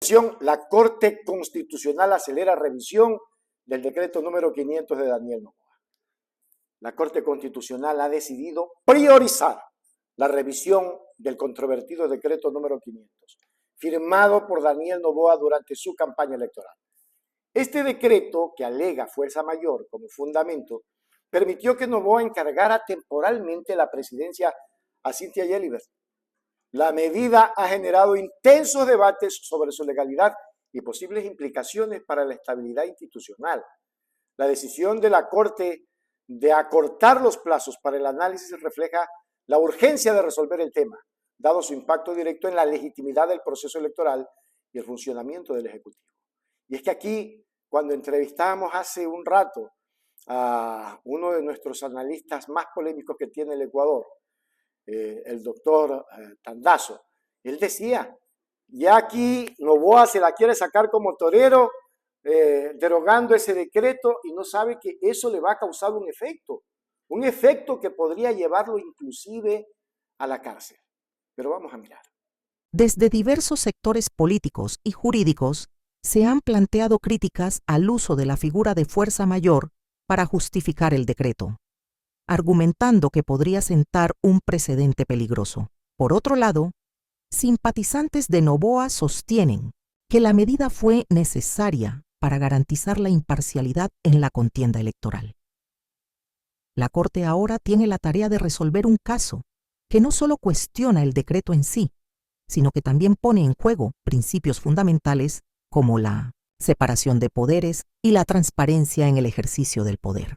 Atención, la Corte Constitucional acelera revisión del decreto número 500 de Daniel Noboa. La Corte Constitucional ha decidido priorizar la revisión del controvertido decreto número 500, firmado por Daniel Noboa durante su campaña electoral. Este decreto, que alega fuerza mayor como fundamento, permitió que Noboa encargara temporalmente la presidencia a Cynthia Gelibert. La medida ha generado intensos debates sobre su legalidad y posibles implicaciones para la estabilidad institucional. La decisión de la Corte de acortar los plazos para el análisis refleja la urgencia de resolver el tema, dado su impacto directo en la legitimidad del proceso electoral y el funcionamiento del Ejecutivo. Y es que aquí, cuando entrevistamos hace un rato a uno de nuestros analistas más polémicos que tiene el Ecuador, el doctor Tandazo, él decía, ya aquí Noboa se la quiere sacar como torero, derogando ese decreto, y no sabe que eso le va a causar un efecto que podría llevarlo inclusive a la cárcel. Pero vamos a mirar. Desde diversos sectores políticos y jurídicos se han planteado críticas al uso de la figura de fuerza mayor para justificar el decreto, argumentando que podría sentar un precedente peligroso. Por otro lado, simpatizantes de Noboa sostienen que la medida fue necesaria para garantizar la imparcialidad en la contienda electoral. La Corte ahora tiene la tarea de resolver un caso que no solo cuestiona el decreto en sí, sino que también pone en juego principios fundamentales como la separación de poderes y la transparencia en el ejercicio del poder.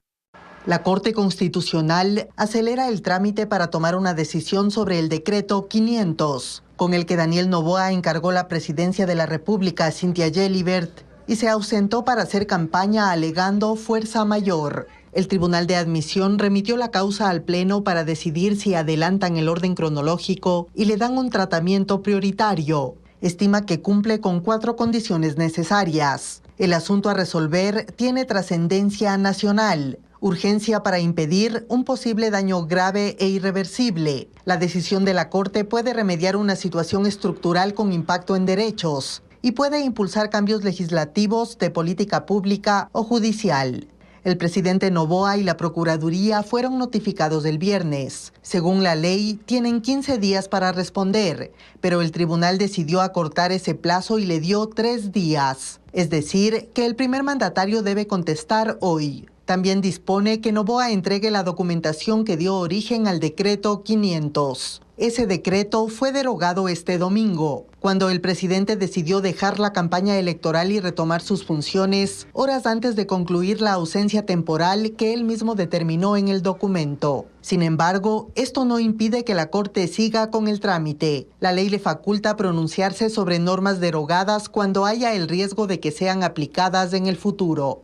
La Corte Constitucional acelera el trámite para tomar una decisión sobre el decreto 500, con el que Daniel Noboa encargó la presidencia de la República a Cynthia Gelibert y se ausentó para hacer campaña alegando fuerza mayor. El Tribunal de Admisión remitió la causa al Pleno para decidir si adelantan el orden cronológico y le dan un tratamiento prioritario. Estima que cumple con 4 condiciones necesarias. El asunto a resolver tiene trascendencia nacional, urgencia para impedir un posible daño grave e irreversible. La decisión de la Corte puede remediar una situación estructural con impacto en derechos y puede impulsar cambios legislativos, de política pública o judicial. El presidente Noboa y la Procuraduría fueron notificados el viernes. Según la ley, tienen 15 días para responder, pero el tribunal decidió acortar ese plazo y le dio 3 días. Es decir, que el primer mandatario debe contestar hoy. También dispone que Noboa entregue la documentación que dio origen al decreto 500. Ese decreto fue derogado este domingo, cuando el presidente decidió dejar la campaña electoral y retomar sus funciones horas antes de concluir la ausencia temporal que él mismo determinó en el documento. Sin embargo, esto no impide que la Corte siga con el trámite. La ley le faculta pronunciarse sobre normas derogadas cuando haya el riesgo de que sean aplicadas en el futuro.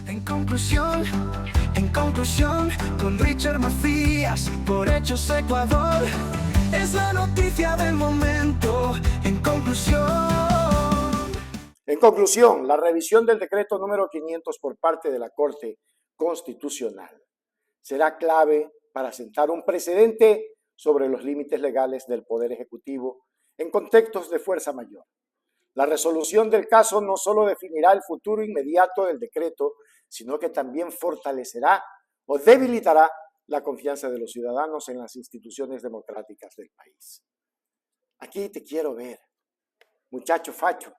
En conclusión, con Richard Macías, por Hechos Ecuador, es la noticia del momento. En conclusión, la revisión del decreto número 500 por parte de la Corte Constitucional será clave para sentar un precedente sobre los límites legales del Poder Ejecutivo en contextos de fuerza mayor. La resolución del caso no solo definirá el futuro inmediato del decreto, sino que también fortalecerá o debilitará la confianza de los ciudadanos en las instituciones democráticas del país. Aquí te quiero ver, muchacho facho.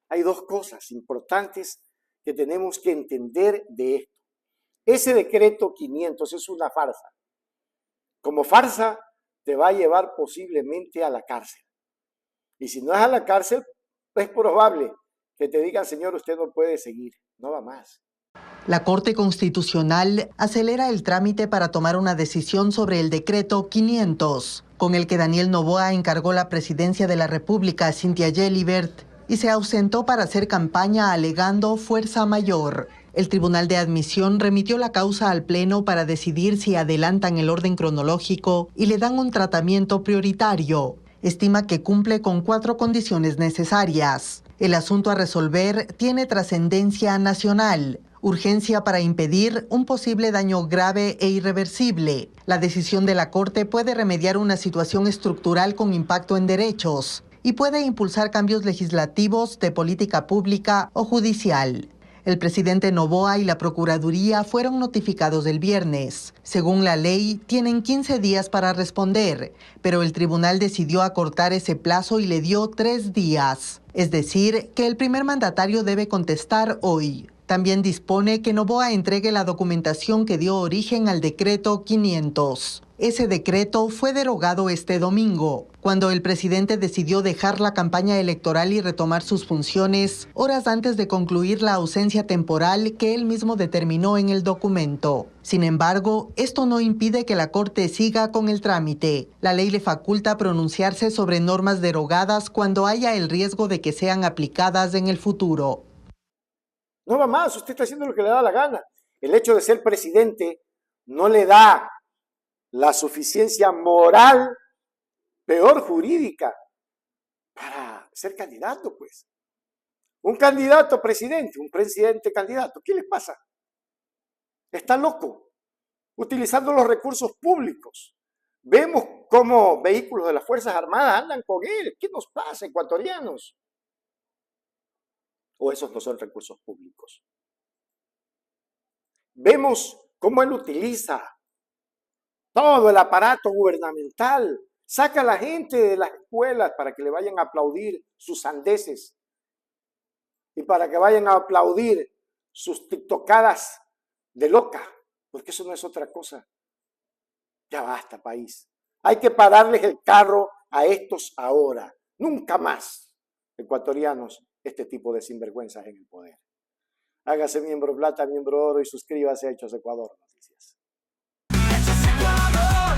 Hay 2 cosas importantes que tenemos que entender de esto. Ese decreto 500 es una farsa. Como farsa, te va a llevar posiblemente a la cárcel. Y si no es a la cárcel, es probable que te digan, señor, usted no puede seguir, no va más. La Corte Constitucional acelera el trámite para tomar una decisión sobre el decreto 500, con el que Daniel Noboa encargó la presidencia de la República a Cynthia Gelibert y se ausentó para hacer campaña alegando fuerza mayor. El Tribunal de Admisión remitió la causa al Pleno para decidir si adelantan el orden cronológico y le dan un tratamiento prioritario. Estima que cumple con 4 condiciones necesarias. El asunto a resolver tiene trascendencia nacional, urgencia para impedir un posible daño grave e irreversible. La decisión de la Corte puede remediar una situación estructural con impacto en derechos y puede impulsar cambios legislativos, de política pública o judicial. El presidente Noboa y la Procuraduría fueron notificados el viernes. Según la ley, tienen 15 días para responder, pero el tribunal decidió acortar ese plazo y le dio 3 días. Es decir, que el primer mandatario debe contestar hoy. También dispone que Noboa entregue la documentación que dio origen al decreto 500. Ese decreto fue derogado este domingo, cuando el presidente decidió dejar la campaña electoral y retomar sus funciones horas antes de concluir la ausencia temporal que él mismo determinó en el documento. Sin embargo, esto no impide que la Corte siga con el trámite. La ley le faculta pronunciarse sobre normas derogadas cuando haya el riesgo de que sean aplicadas en el futuro. No va más, usted está haciendo lo que le da la gana. El hecho de ser presidente no le da la suficiencia moral, peor jurídica, para ser candidato, pues. Un candidato a presidente, un presidente candidato, ¿qué le pasa? Está loco, utilizando los recursos públicos. Vemos cómo vehículos de las Fuerzas Armadas andan con él. ¿Qué nos pasa, ecuatorianos? ¿O esos no son recursos públicos? Vemos cómo él utiliza todo el aparato gubernamental, saca a la gente de las escuelas para que le vayan a aplaudir sus sandeces y para que vayan a aplaudir sus tiktokadas de loca, porque eso no es otra cosa. Ya basta, país. Hay que pararles el carro a estos ahora. Nunca más, ecuatorianos, este tipo de sinvergüenzas en el poder. Hágase miembro plata, miembro oro y suscríbase a Hechos Ecuador Noticias. Hechos Ecuador,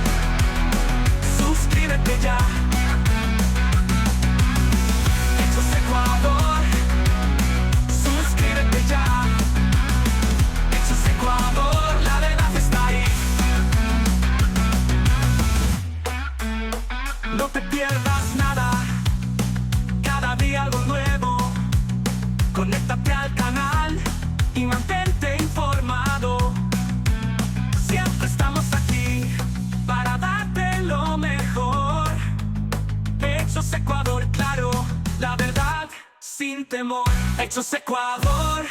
suscríbete ya. Hechos Ecuador, suscríbete ya. Hechos Ecuador, la verdad está ahí. No te pierdas nada, cada día algo nuevo. Conéctate al canal y mantente informado. Siempre estamos aquí para darte lo mejor. Hechos Ecuador, claro, la verdad sin temor. Hechos Ecuador.